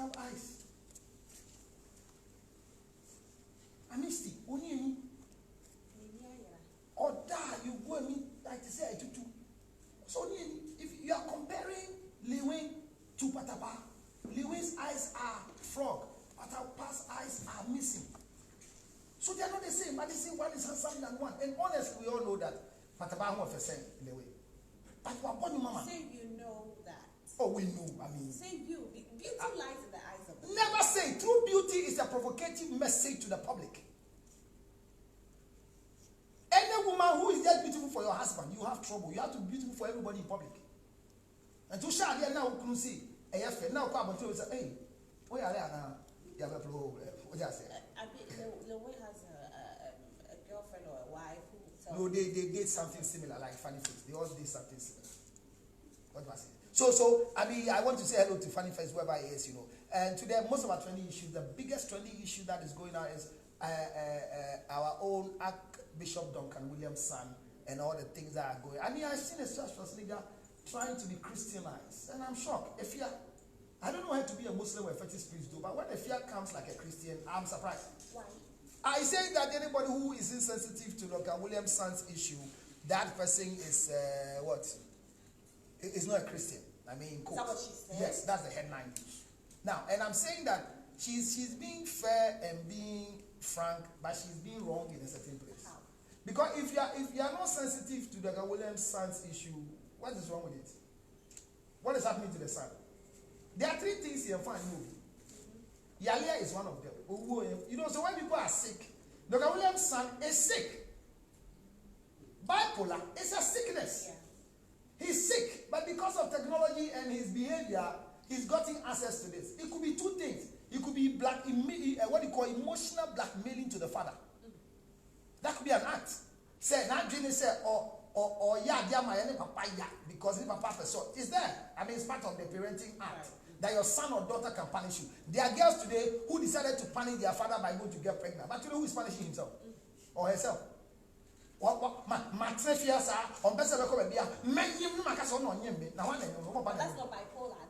have eyes. Amisti, only or die, you go and meet, like to say, I do. So if you are comparing Lewin to Patapa, Lewin's eyes are frog, Patapa's eyes are missing. So they are not the same, but they say one is handsome than one. And honestly, we all know that Patapa won't say Lewin. But what you mama? Say you know that. Oh, we know. I mean, say you. Beauty lies in the eyes of the never say. True beauty is a provocative message to the public. Any woman who is just beautiful for your husband, you have trouble. You have to be beautiful for everybody in public. And to shout here now, you see, now come and say, hey, where are they now? You have a pro. What just say? The way has a girlfriend or a wife who. No, they did something similar, like Funny Face. They all did something similar. What was it? So I mean, I want to say hello to Funny Face, whoever he is, you know. And today, most of our trending issues, the biggest trending issue that is going on is our own Archbishop Duncan Williams' son and all the things that are going. I mean, I've seen a church leader trying to be Christianized, and I'm shocked. If I don't know how to be a Muslim or a fetish priest do, but when the fear comes like a Christian, I'm surprised. Why? I say that anybody who is insensitive to Duncan Williams' son's issue, that person is what? Is not a Christian. I mean, is that what she said? Yes, that's the headline news. Now, and I'm saying that she's being fair and being frank, but she's being wrong in a certain place. How? Because if you are not sensitive to Duncan Williams' son's issue, what is wrong with it? What is happening to the son? There are three things here. Fine, movie. Yalia is one of them. You know, so when people are sick, Duncan Williams' son is sick. Bipolar is a sickness. Yeah. He's sick, but because of technology and his behavior, he's gotten access to this. It could be two things. It could be what you call emotional blackmailing to the father. That could be an act. Say, not dreaming, say, or yeah, papa, yeah, because if papa so it's there. I mean, it's part of the parenting act that your son or daughter can punish you. There are girls today who decided to punish their father by going to get pregnant. But you know who is punishing himself or herself? That's not bipolar.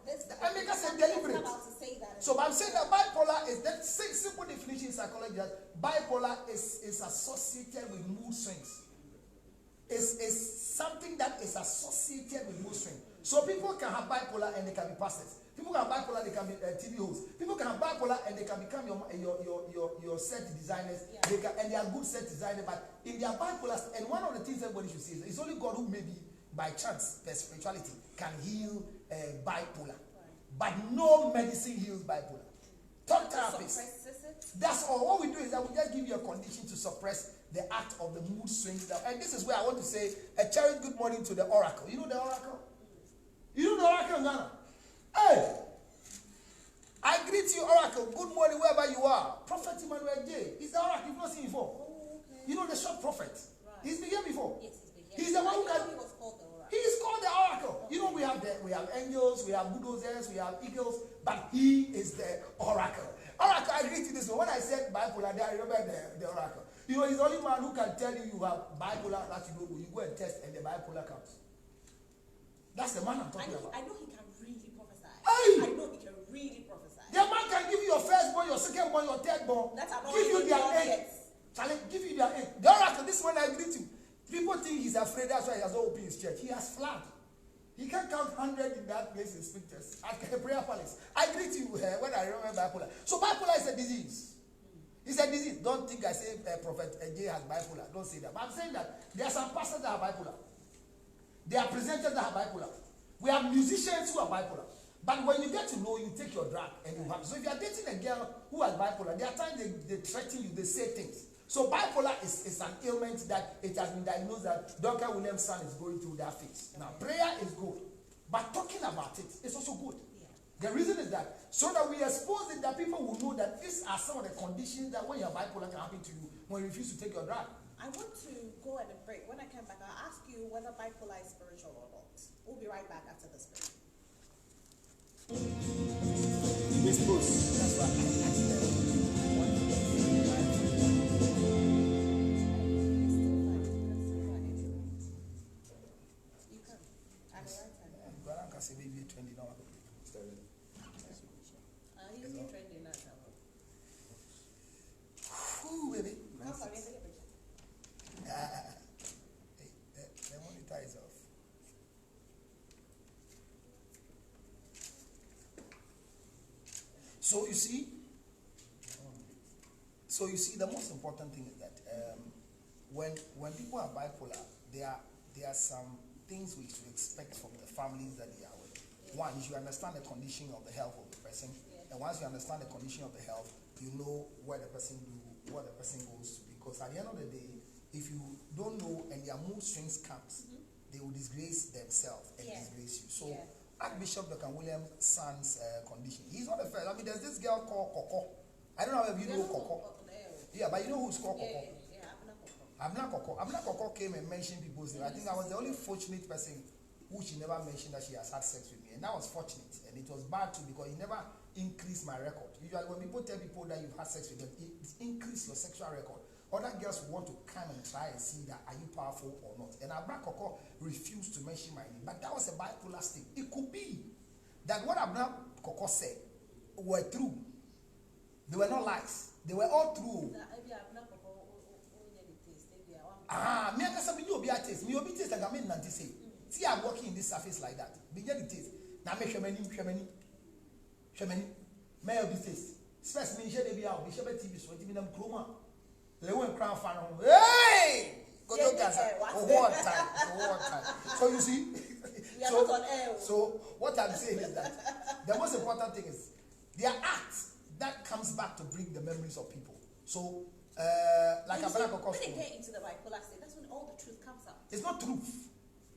I'm deliberate. about to say that. So I'm saying that bipolar is that simple definition in psychology that bipolar is associated with mood swings. Is something that is associated with mood swing. So people can have bipolar and they can be pastors. People can have bipolar, they can be TV hosts. People can have bipolar and they can become your set designers. Yeah. And they are good set designers, but in their bipolar, and one of the things everybody should see is it's only God who maybe by chance, per spirituality, can heal bipolar. Right. But no medicine heals bipolar. Talk therapists. That's all. What we do is that we just give you a condition to suppress the act of the mood swings. And this is where I want to say a cherished good morning to the oracle. You know the oracle? You know the oracle in Ghana? Hey! I greet you, oracle. Good morning, wherever you are. Prophet Emmanuel J. He's the oracle. You've not seen him before. Oh, okay. You know the short prophet. Right. He's been here before. Yes, he's been here. He's the one who can. He was called the oracle. He is called the oracle. Okay. You know, we have angels, we have bulldozers, we have eagles, but he is the oracle. Oracle, I greet you this one. When I said bipolar, I remember the oracle. You know, he's the only man who can tell you have bipolar, that you go and test and the bipolar comes. That's the man I'm talking about. I know he can really prophesy. Hey! I know he can really prophesy. The man can give you your firstborn, your secondborn, your thirdborn. Give you their age. Give you their age. The oracle, this one I greet you. People think he's afraid, that's why he has not opened his church. He has flagged. He can't count 100 in that place in scriptures. At a prayer palace. I greet you when I remember bipolar. So bipolar is a disease. It's a disease. Don't think I say Prophet J has bipolar. Don't say that. But I'm saying that there are some pastors that have bipolar. There are presenters that have bipolar. We have musicians who are bipolar. But when you get to know, you take your drug and you have. So if you are dating a girl who has bipolar, there are times they threaten you, they say things. So bipolar is an ailment that it has been diagnosed that Dr. Williams' son is going through that phase. Now, prayer is good. But talking about it is also good. The reason is that so that we expose it, that people will know that these are some of the conditions that when you're bipolar can happen to you when you refuse to take your drug. I want to go at a break. When I come back, I'll ask you whether bipolar is spiritual or not. We'll be right back after this break. This post. That's what You come. At the right time. Maybe $20. He's new trending now. Ooh, baby. I'm sorry, take a picture. The monitor is off. So you see, the most important thing is that when people are bipolar, there are some things we should expect from the families that they are with. Yeah. One, you should understand the condition of the health of the person, and once you understand the condition of the health, you know where the person what the person goes to. Because at the end of the day, if you don't know and their mood swings comes, they will disgrace themselves and disgrace you. So Archbishop Dr. William's son's condition, he's not the first. I mean, there's this girl called Coco. I don't know if you know Coco. Yeah, but you know who's called Coco? Abna Coco came and mentioned people's name. I think I was the only fortunate person who she never mentioned that she has had sex with me. And that was fortunate. And it was bad too because it never increased my record. Usually when people tell people that you've had sex with them, it increases your sexual record. Other girls want to come and try and see that are you powerful or not. And Abna Coco refused to mention my name. But that was a bipolar state. It could be that what Abna Coco said were true. They were not lies. They were all true. Me and some you be a taste. Me obi taste like I mean nanti say. See, I'm working in this surface like that. Be get the taste. Now make shemeni. May obi taste. Stress me share dey be out. Be share TV so TV nam chroma. Le won crown fan home. Hey! Go to Gaza. What time? So you see? So what I'm saying is that the most important thing is their acts that comes back to bring the memories of people. So like when they get into the bipolar state, that's when all the truth comes out. It's not truth.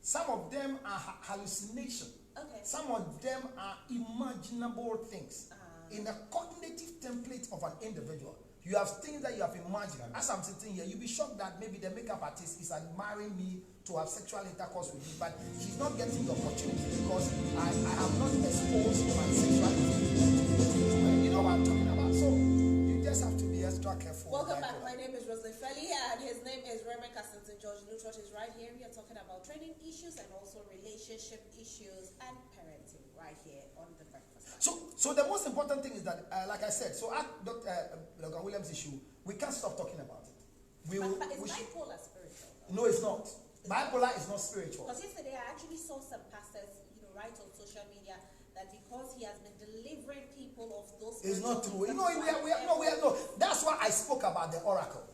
Some of them are hallucination. Okay. Some of them are imaginable things. In the cognitive template of an individual, you have things that you have imagined. As I'm sitting here, you'll be shocked that maybe the makeup artist is admiring me to have sexual intercourse with me, but she's not getting the opportunity because I have not exposed my sexuality. You know what I'm talking about. So you just have to be extra careful. Welcome back. My name is Rosalie Felly and his name is Reverend Castanton George Lutterodt is right here. We are talking about training issues and also relationship issues and parenting right here on the Breakfast Line. So the most important thing is that, like I said, so at Dr. Williams' issue, we can't stop talking about it. But is bipolar spiritual? No, it's not. Bipolar is not spiritual. Because yesterday I actually saw some pastors, write on social media that because he has been delivering people of those. It's not true. We are no. That's why I spoke about the oracle.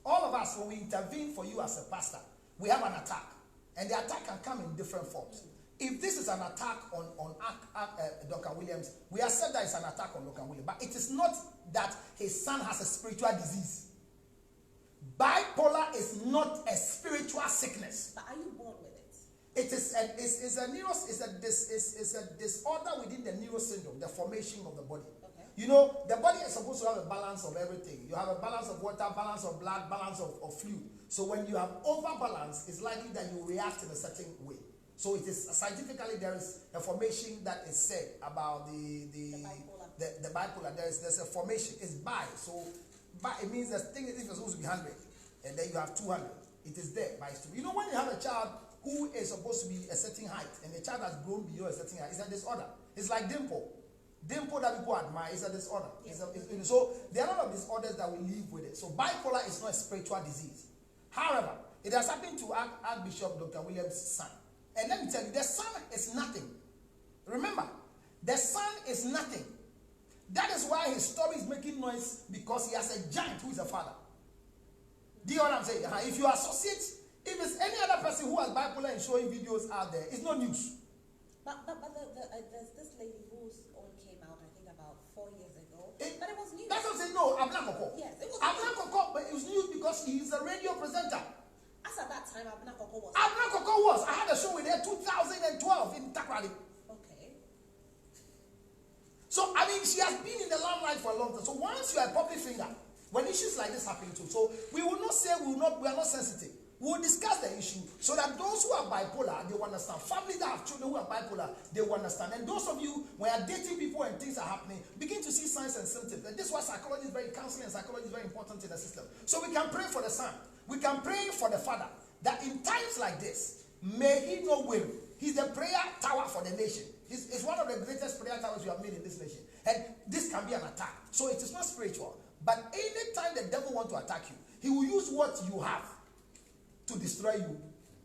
All of us, when we intervene for you as a pastor, we have an attack, and the attack can come in different forms. If this is an attack on Dr. Williams, we accept that it's an attack on Dr. Williams, but it is not that his son has a spiritual disease. Bipolar is not a spiritual sickness. But are you born with it? It is a disorder within the neuro syndrome, the formation of the body. Okay. You know, the body is supposed to have a balance of everything. You have a balance of water, balance of blood, balance of fluid. So when you have overbalance, it's likely that you react in a certain way. So it is scientifically there is a formation that is said about the bipolar. There's a formation. It's bi. So bi, it means the thing is if you're supposed to be 100 and then you have 200, it is there. By you know when you have a child who is supposed to be a certain height and the child has grown beyond a certain height, it's a disorder. It's like dimple that people admire is a disorder. Yes. So there are a lot of disorders that we live with it. So bipolar is not a spiritual disease. However, it has happened to Archbishop Dr. Williams' son. And let me tell you, the son is nothing. Remember, the son is nothing. That is why his story is making noise, because he has a giant who is a father. Do you know what I'm saying? If you associate, if it's any other person who has bipolar and showing videos out there, it's no news. But there's this lady whose own came out, I think about 4 years ago. But it was news. That's what I'm saying. No, Abna Coco. Yes, it was Abna Coco, but it was news because he is a radio presenter. As at that time, Abna Coco was. Abna Coco was. I had a show with her 2012 in Takrady. Okay. So, I mean, she has been in the limelight for a long time. So once you are a public figure, when issues like this happen too, so we will not say we are not sensitive. We will discuss the issue so that those who are bipolar, they will understand. Families that have children who are bipolar, they will understand. And those of you, when you are dating people and things are happening, begin to see signs and symptoms. And this is why psychology is counseling and psychology is very important in the system. So we can pray for the son. We can pray for the father that in times like this, may he not will. He's the prayer tower for the nation. It's one of the greatest prayer towers we have made in this nation. And this can be an attack. So it is not spiritual. But anytime the devil wants to attack you, he will use what you have to destroy you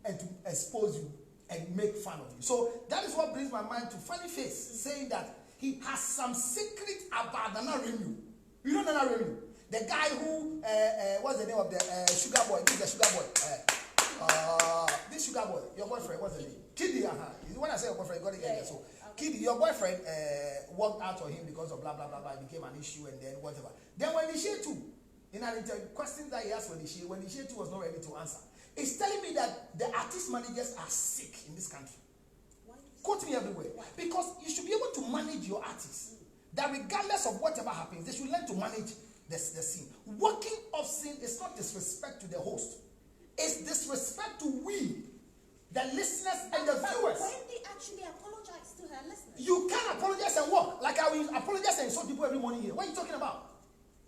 and to expose you and make fun of you. So that is what brings my mind to Funny Face, saying that he has some secret about Nana Remu. You know Nana Remu? The guy who, what's the name of the sugar boy? Who's the sugar boy? This sugar boy, your boyfriend, what's the name? Kiddy, When I say your boyfriend, you got to get there. So, Kiddy, your boyfriend walked out on him because of blah, blah, blah, blah. It became an issue and then whatever. Then when the Shea too, in an interview, questions that he asked when the Shea too was not ready to answer, it's telling me that the artist managers are sick in this country. Quote me everywhere. Because you should be able to manage your artists. That regardless of whatever happens, they should learn to manage the scene. Working off scene is not disrespect to the host. It's disrespect to we, the listeners and the viewers. When they actually apologize to her listeners. You can't apologize and walk. Like I will apologize and insult people every morning here. What are you talking about?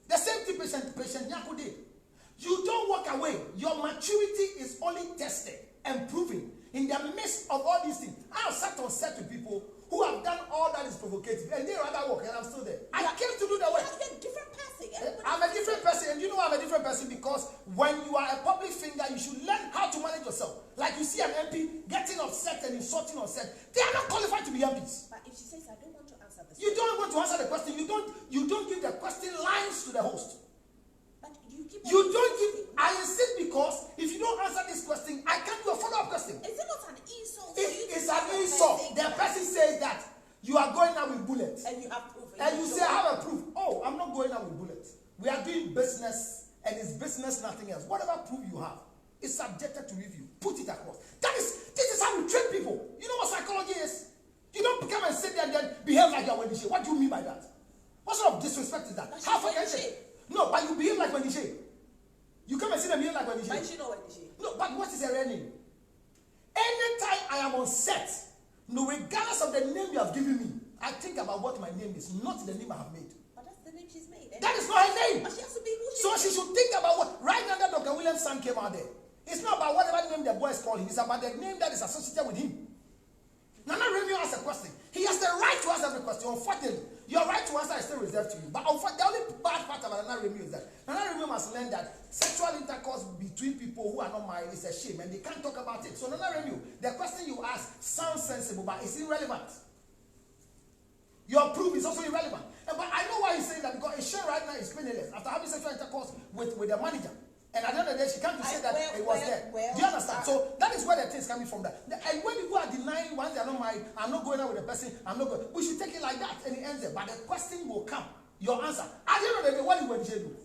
The same thing patient Nyako did. You don't walk away. Your maturity is only tested and proven in the midst of all these things. I have sat on set with people who have done all that is provocative, and they rather walk, and I'm still there. I came to do the work. You're a different person. I'm a different person, and you know I'm a different person because when you are a public figure, you should learn how to manage yourself. Like you see an MP getting upset and insulting on set, they are not qualified to be MPs. But if she says, I don't want to answer this, you don't want to answer the question. You don't give the question lines to the host. But you don't give. I insist because if you don't answer this question, I can't do a follow-up question. Is it not an insult? It's an insult. The person says that you are going out with bullets. And you have proof. And you say, I have a proof. Oh, I'm not going out with bullets. We are doing business, and it's business, nothing else. Whatever proof you have is subjected to review. Put it across. This is how we train people. You know what psychology is? You don't come and sit there and then behave like you're Wendy Shea. What do you mean by that? What sort of disrespect is that? How far can you say? No, but you behave like Wendy Shea. You come and sit and behave like Wendy Shea. But she know Wendy Shea. No, but what is her real name? Anytime I am on set, no, regardless of the name you have given me, I think about what my name is, not the name I have made. But that's the name she's made. That is not her name. But she has to be who she So is. she should think about what. Right now that Dr. William's son came out there. It's not about whatever name the boys call him. It's about the name that is associated with him. Nana Remy asks a question. He has the right to ask every question. Unfortunately, your right to answer is still reserved to you. But the only bad part about Nana Remy is that Nana Remy must learn that sexual intercourse between people who are not married is a shame and they can't talk about it. So Nana Remy, the question you ask sounds sensible, but it's irrelevant. Your proof is also irrelevant. But I know why he's saying that because Isha right now is penniless after having sexual intercourse with the manager. And at the end of the day, she can't say that it was there. Do you understand? So that is where the thing is coming from. And when people are denying once they are not married, I'm not going out with the person, I'm not going. We should take it like that and it ends there. But the question will come. Your answer. At the end of the day, what did Wendy do?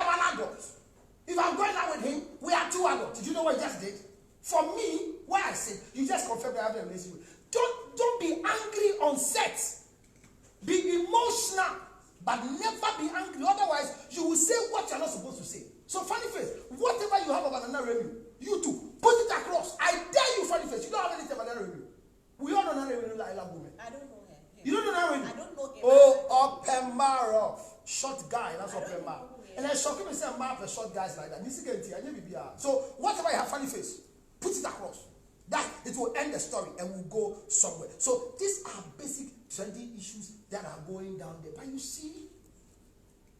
I'm an adult. If I'm going out with him, we are two adults. Did you know what he just did? For me, why I said you just confirmed that I have a relationship. Don't be angry on set. Be emotional, but never be angry. Otherwise, you will say what you're not supposed to say. So, Funny Face, whatever you have about Nana Remy, you too, put it across. I dare you, Funny Face. You don't have anything about Nana Remy. We all know Nana Remy, like a woman. I don't know him. You don't know Nana Remy? I don't know him. Oh, Opemarov. Short guy, that's Opemar. And then shocking me say, Mark for short guys like that. So, whatever you have, Funny Face, put it across. That it will end the story and we'll go somewhere. So, these are basic trendy issues that are going down there. But you see,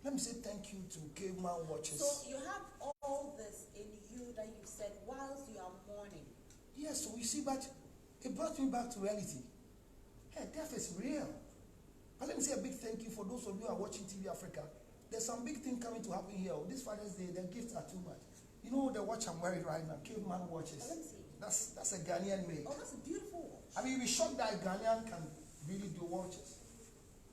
let me say thank you to Caveman Watches. So you have all this in you that you said whilst you are mourning. Yes, so you see, but it brought me back to reality. Hey, death is real. But let me say a big thank you for those of you who are watching TV Africa. There's some big thing coming to happen here. This Father's Day, the gifts are too much. You know the watch I'm wearing right now, Caveman Watches. Let me see. That's a Ghanaian made. Oh, that's a beautiful watch. I mean, we shocked that Ghanaian can really do watches.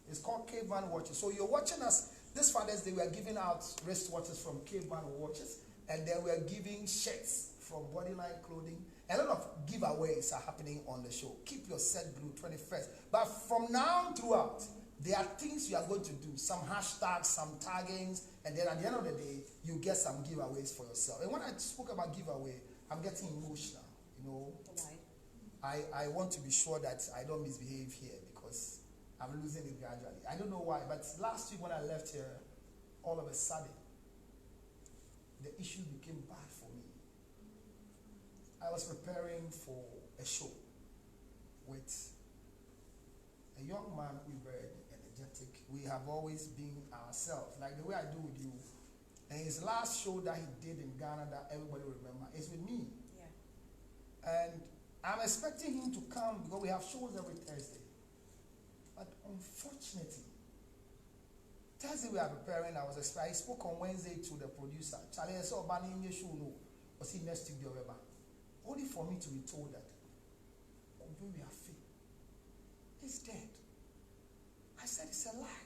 It's called Caveman Watches. So you're watching us. This Father's Day, we are giving out wristwatches from Caveman Watches, and then we are giving shirts from Bodyline Clothing. A lot of giveaways are happening on the show. Keep your set blue 21st. But from now throughout, there are things you are going to do. Some hashtags, some taggings, and then at the end of the day, you get some giveaways for yourself. And when I spoke about giveaway, I'm getting emotional. You know, I want to be sure that I don't misbehave here because I'm losing it gradually. I don't know why, but last week when I left here, all of a sudden, the issue became bad for me. I was preparing for a show with a young man we read and a apologetic. We have always been ourselves, like the way I do with you. And his last show that he did in Ghana that everybody will remember is with me. Yeah. And I'm expecting him to come because we have shows every Thursday. But unfortunately, Thursday we are preparing. I spoke on Wednesday to the producer. Charlie, I saw Bani in your show. No, was he next studio ever? Only for me to be told that he's dead. I said it's a lie.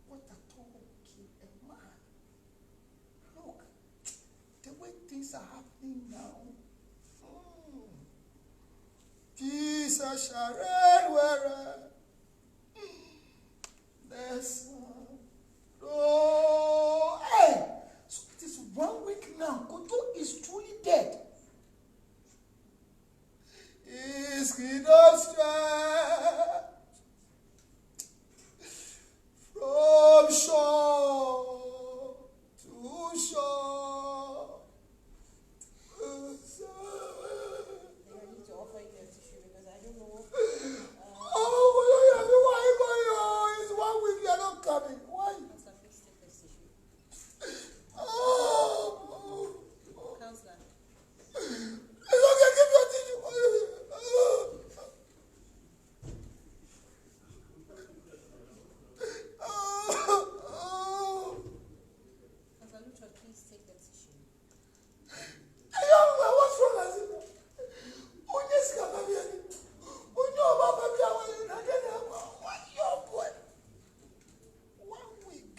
What a total kid, a man. Look, the way things are happening now. Jesus shall reign where there's oh, hey! So it is 1 week now. Koto is truly dead. His kingdom strength from shore to shore. I need to offer you a tissue because I don't know. Why? It's 1 week, you're not coming. Why? Counselor, please take this tissue. Counselor. It's okay, give your tissue. Counselor Lutterodt, please take the tissue. What's wrong? I said, what? 1 week.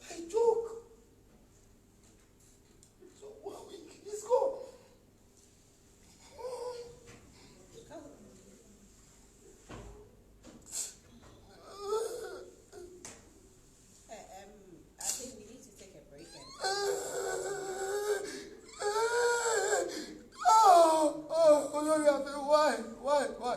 I joke. So 1 week, he's gone. I think we need to take a break and Why?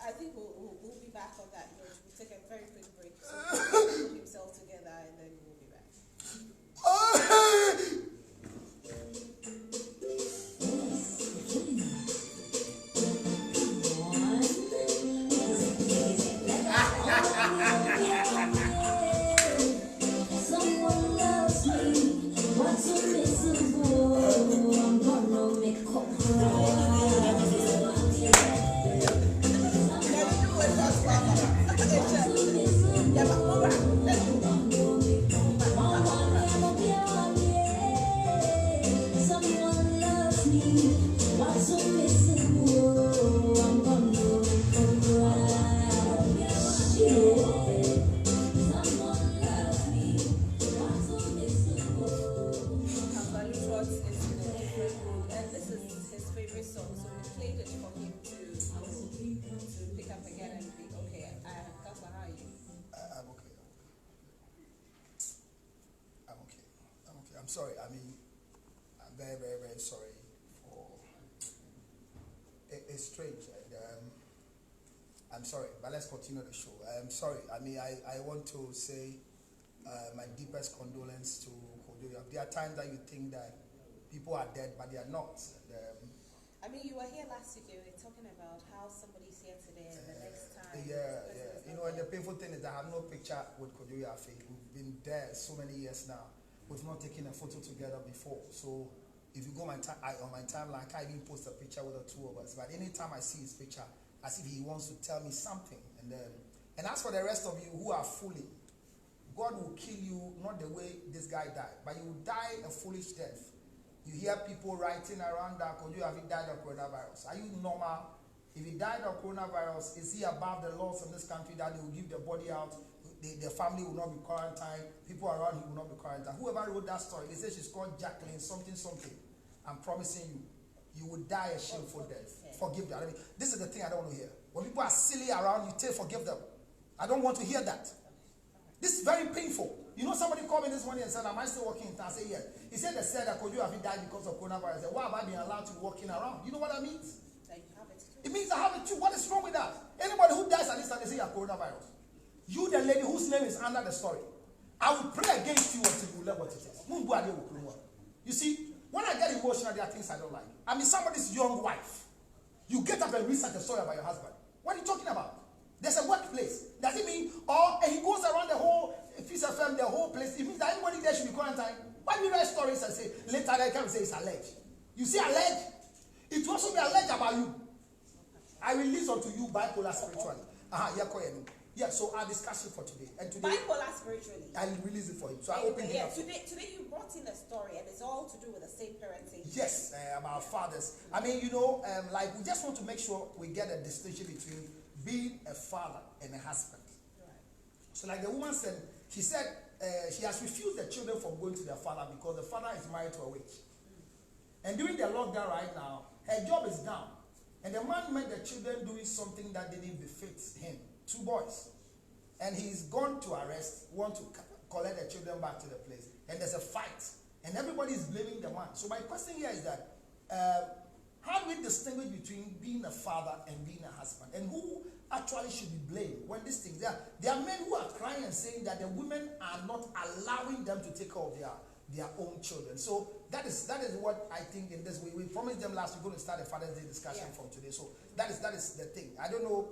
I think we'll be back on that note. We'll take a very quick break so he can put himself together and then we'll be back. Someone loves me. What's so miserable? I'm gonna make up Someone loves me. What's so miserable? I'm gonna cry. Someone loves me. What's so miserable? Counselor Lutterodt is in a different mood and this is his favorite song, so we played it for him to pick up again and be okay. Counselor, how are you? I'm okay. I'm sorry. I'm very, very, very sorry for. It's strange, and I'm sorry. But let's continue the show. I'm sorry. I want to say my deepest condolence to Kojoya. There are times that you think that people are dead, but they are not. You were here last week. You were talking about how somebody's here today and the next time. Yeah. And the painful thing is that I have no picture with Kojoya Afe. We've been there so many years now. We've not taken a photo together before. So if you go on my timeline, I can't even post a picture with the two of us. But anytime I see his picture, as if he wants to tell me something. And as for the rest of you who are fooling, God will kill you not the way this guy died, but you will die a foolish death. You hear people writing around that Kojoya Afe died of coronavirus. Are you normal? If he died of coronavirus, is he above the laws of this country that they will give the body out? The family will not be quarantined. People around him will not be quarantined. Whoever wrote that story, they say she's called Jacqueline something. I'm promising you, you will die a shameful death. Forgive them. This is the thing I don't want to hear. When people are silly around you, forgive them. I don't want to hear that. This is very painful. You know, somebody called me this morning and said, am I still working in town? I said, yes. He said they said that Kojoya Afe died because of coronavirus. I said, why have I been allowed to be walking around? You know what that means? That you have it too. It means I have it too. What is wrong with that? Anybody who dies at this time, they say you have coronavirus. You, the lady whose name is under the story, I will pray against you until you learn what it is. You see, when I get emotional, there are things I don't like. I mean, somebody's young wife. You get up and research a story about your husband. What are you talking about? There's a workplace. Does it mean, or he goes around the whole Feast FM, the whole place? It means that everybody there should be quarantined. Why do you write stories and say, later they come and say it's alleged? You see alleged? It will also be alleged about you. I release unto you bipolar spiritually. Yeah, so our discussion for today. And today Bipolar spiritually. I release it for him. So I open it up. Today you brought in a story and it's all to do with the same parenting. Yes, about fathers. I mean, you know, like we just want to make sure we get a distinction between being a father and a husband. Right. So like the woman said, she said she has refused the children from going to their father because the father is married to a witch. And during the lockdown right now, her job is down. And the man met the children doing something that didn't befit him. 2 boys. And he's gone to arrest, want to collect the children back to the place. And there's a fight. And everybody is blaming the man. So my question here is that, how do we distinguish between being a father and being a husband? And who actually should be blamed when these things, there are men who are crying and saying that the women are not allowing them to take care of their own children. So that is what I think in this way. We promised them last week we're going to start a Father's Day discussion from today. So that is the thing. I don't know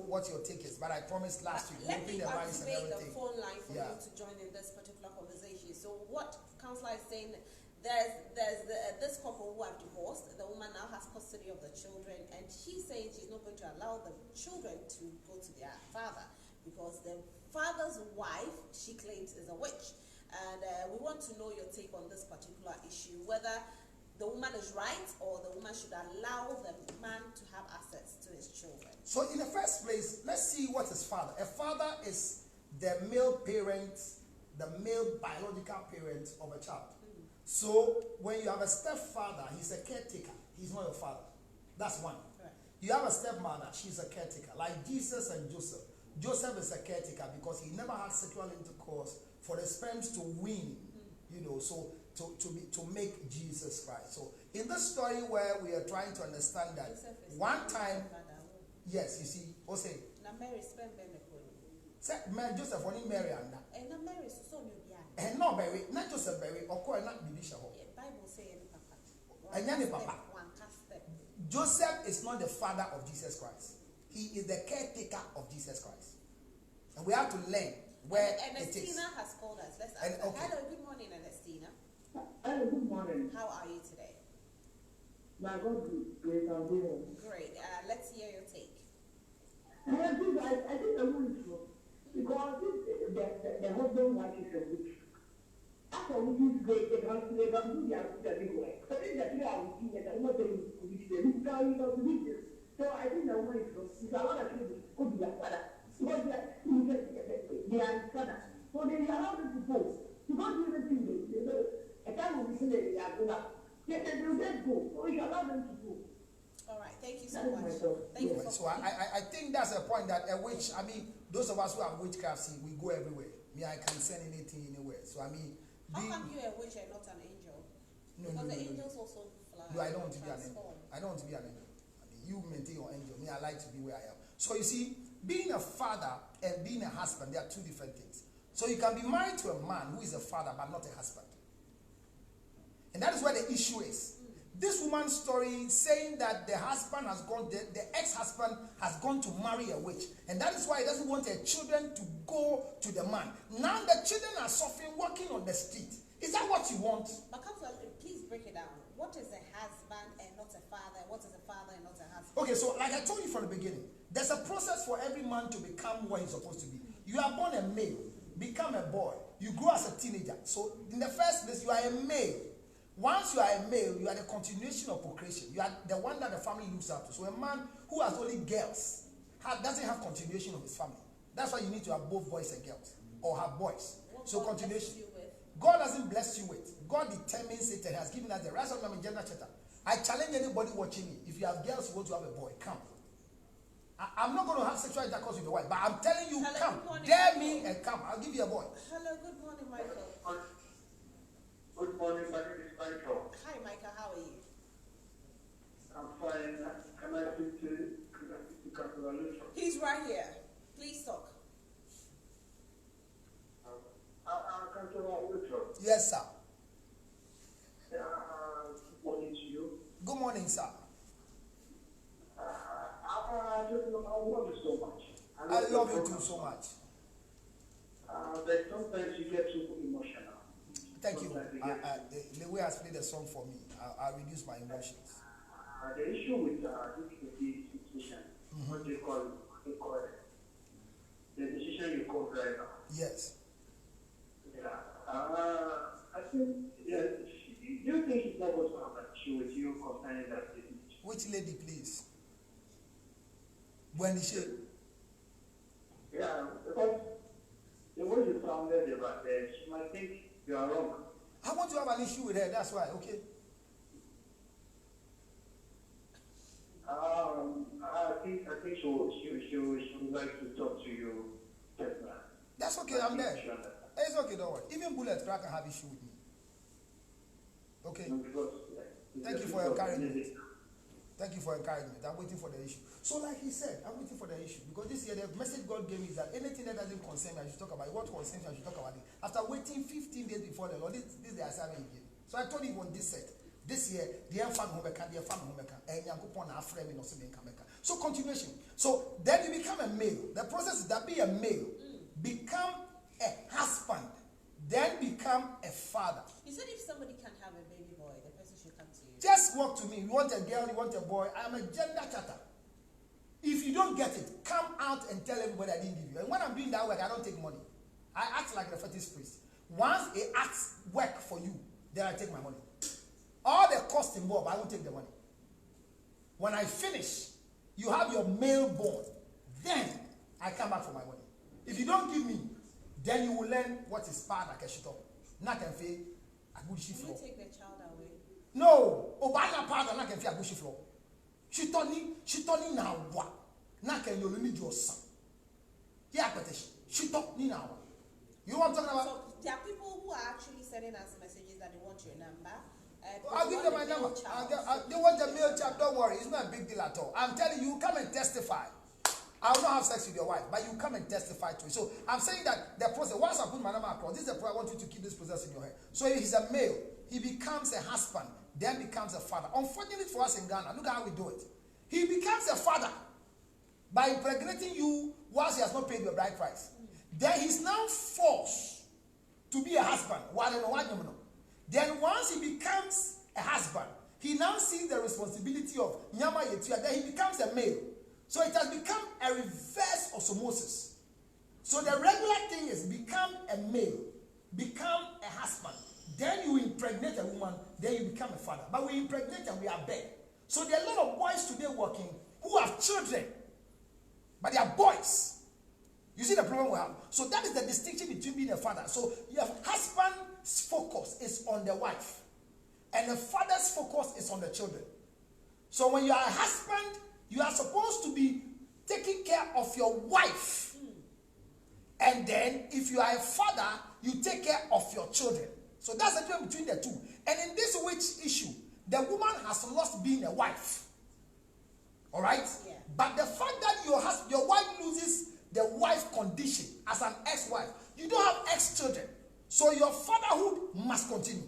what your take is, but I promised last week. Let me activate the everything. phone line for you to join in this particular conversation. So what Counselor is saying, there's this couple who have divorced. The woman now has custody of the children, and she's saying she's not going to allow the children to go to their father because the father's wife, she claims, is a witch. And we want to know your take on this particular issue, whether the woman is right or the woman should allow the man to have access to his children. So in the first place, let's see what is father. A father is the male parent, the male biological parent of a child. So when you have a stepfather, he's a caretaker. He's not your father. That's one. Right. You have a stepmother, she's a caretaker. Like Jesus and Joseph. Joseph is a caretaker because he never had sexual intercourse for the sperms to win, you know, so to make Jesus Christ. So in this story where we are trying to understand that one time, yes, you see, what's it? Joseph only Mary and that. And not Mary, not Joseph Mary, or call not Bibisha. And Papa. Joseph is not the father of Jesus Christ. He is the caretaker of Jesus Christ. And we have to learn where Ernestina has called us. Let's ask her. Hello, good morning, Ernestina. Hello, good morning. How are you today? My God, great, I'm doing. Great. Let's hear your take. I think the rule is wrong because the husband wife is a witch. After which is great, they can do their big way. So if the 3 hours, I'm not saying which they do, so I think the woman is wrong. If I want to go to their father, because they are father. So they allow them to post. Because you don't think a time will be seen that they are going up. They will just go. So you allow them to go. All right, thank you so much. Thank you. So I think that's a point that a witch, I mean, those of us who have witchcraft, see, we go everywhere. Me, I can send anything anywhere. So I mean, how come you a witch and not an angel? Because the angels also fly. No, I don't want to be an angel. I don't want to be an angel. I mean, you maintain your angel. Me, I like to be where I am. So you see, being a father and being a husband, they are two different things. So you can be married to a man who is a father but not a husband. And that is where the issue is. This woman's story saying that the husband has gone, the ex-husband has gone to marry a witch. And that is why he doesn't want her children to go to the man. Now the children are suffering, walking on the street. Is that what you want? But please break it down. What is a husband and not a father? What is a father and not a husband? Okay, so like I told you from the beginning, there's a process for every man to become what he's supposed to be. You are born a male, become a boy. You grow as a teenager. So in the first place, you are a male. Once you are a male, you are the continuation of procreation. You are the one that the family looks up to. So a man who has only girls doesn't have continuation of his family. That's why you need to have both boys and girls, or have boys. So continuation. God doesn't bless you with. God determines it and has given us the right of my gender chapter. I challenge anybody watching me. If you have girls, you want to have a boy, come. I'm not going to have sexual intercourse with your wife, but I'm telling you, hello, come. Dare me and come. I'll give you a boy. Hello, good morning, Michael. Good morning, my name is Michael. Hi, Michael. How are you? I'm fine. Can I speak to Counselor Lutterodt? He's right here. Please talk. Counselor Lutterodt. Yes, sir. Good morning, sir. I love you so much. I love you too so much. But sometimes you get too emotional. Thank you. The way I played the song for me, I reduce my emotions. The issue with this situation, what do you call it? The decision you called right now. Yes. Yeah. I think, yeah, do you think she's not going to have an issue with you concerning that decision? Which lady, please? When she? Yeah, because the way you sounded about that, she might think you are wrong. I want to have an issue with her, that's why, okay? I think she would like to talk to you personally. That's okay, I'm there. It's okay, don't worry. Even Bullet Crack can have issue with me. Okay? Thank you for encouragement. Thank you for encouragement. I'm waiting for the issue. So like he said, I'm waiting for the issue. Because this year, the message God gave me is that anything that doesn't concern me, I should talk about it. What concerns me, I should talk about it. After waiting 15 days before the Lord, this is the assignment he gave. So I told him on this set, this year, the family homemaker, so continuation. So then you become a male. The process is that be a male, become a husband, then become a father. You said if somebody can have a baby boy, the person should come to you. Just walk to me. You want a girl, you want a boy. I am a gender chatter. If you don't get it, come out and tell everybody I didn't give you. And when I'm doing that work, I don't take money. I act like the fetish priest. Once it acts work for you, then I take my money. All the cost involved, I will take the money. When I finish, you have your male born. Then I come back for my money. If you don't give me, then you will learn what is part like a shit up. Not can feel a bushy floor. Will you take the child away? No. Obana part and I can feel a bushy floor. She told me now what? Now can you need your son? Yeah, but she told me now. You know what I'm talking about? So there are people who are actually sending us messages that they want your number. I'll give them my number. They want the male child. Don't worry, it's not a big deal at all. I'm telling you, come and testify. I will not have sex with your wife, but you come and testify to it. So I'm saying that the process, once I put my number across, this is the point I want you to keep this process in your head. So if he's a male, he becomes a husband, then becomes a father. Unfortunately for us in Ghana, look at how we do it. He becomes a father by impregnating you whilst he has not paid your bride price. Then he's now forced to be a husband. Then once he becomes a husband, he now sees the responsibility of Nyama Yetua. Then he becomes a male. So it has become a reverse osmosis. So the regular thing is become a male, become a husband. Then you impregnate a woman, then you become a father. But we impregnate and we are bad. So there are a lot of boys today working who have children, but they are boys. You see the problem we have? So that is the distinction between being a father. So your husband's focus is on the wife, and the father's focus is on the children. So when you are a husband, you are supposed to be taking care of your wife. And then if you are a father, you take care of your children. So that's the difference between the two. And in this witch issue, the woman has lost being a wife. All right? Yeah. But the fact that your wife loses the wife condition as an ex-wife, you don't have ex-children. So your fatherhood must continue.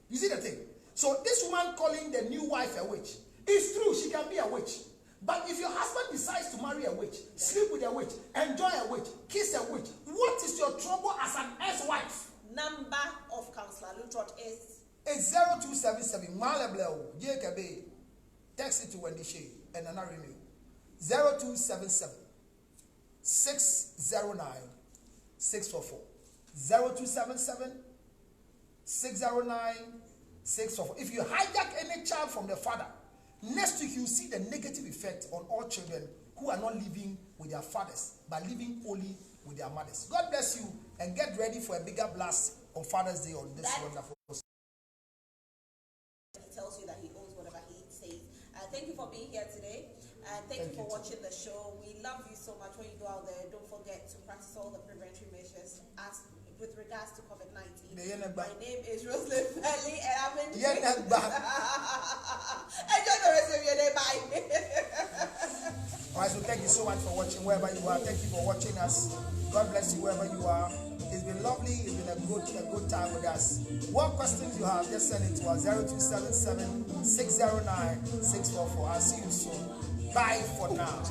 You see the thing? So this woman calling the new wife a witch, it's true, she can be a witch. But if your husband decides to marry a witch, sleep with a witch, enjoy a witch, kiss a witch, what is your trouble as an ex-wife? Number of Counselor Lutterodt is? It's 0277 Malebleo JKB. Text it to Wendy Shea and another email. 0277 609 644. 0277 609 644. If you hijack any child from the father, next week you see the negative effect on all children who are not living with their fathers, but living only with their mothers. God bless you, and get ready for a bigger blast on Father's Day on this wonderful. He tells you that he owns whatever he says. Thank you for being here today. Thank you for watching the show. We love you so much. When you go out there, don't forget to practice all the preventive measures with regards to COVID-19. My name is Roslyn Felly, and I'm in Enjoy the rest of your day. Bye. All right, so thank you so much for watching wherever you are. Thank you for watching us. God bless you wherever you are. It's been lovely. It's been a good time with us. What questions you have, just send it to us. 0277 609 644. I'll see you soon. Bye for now.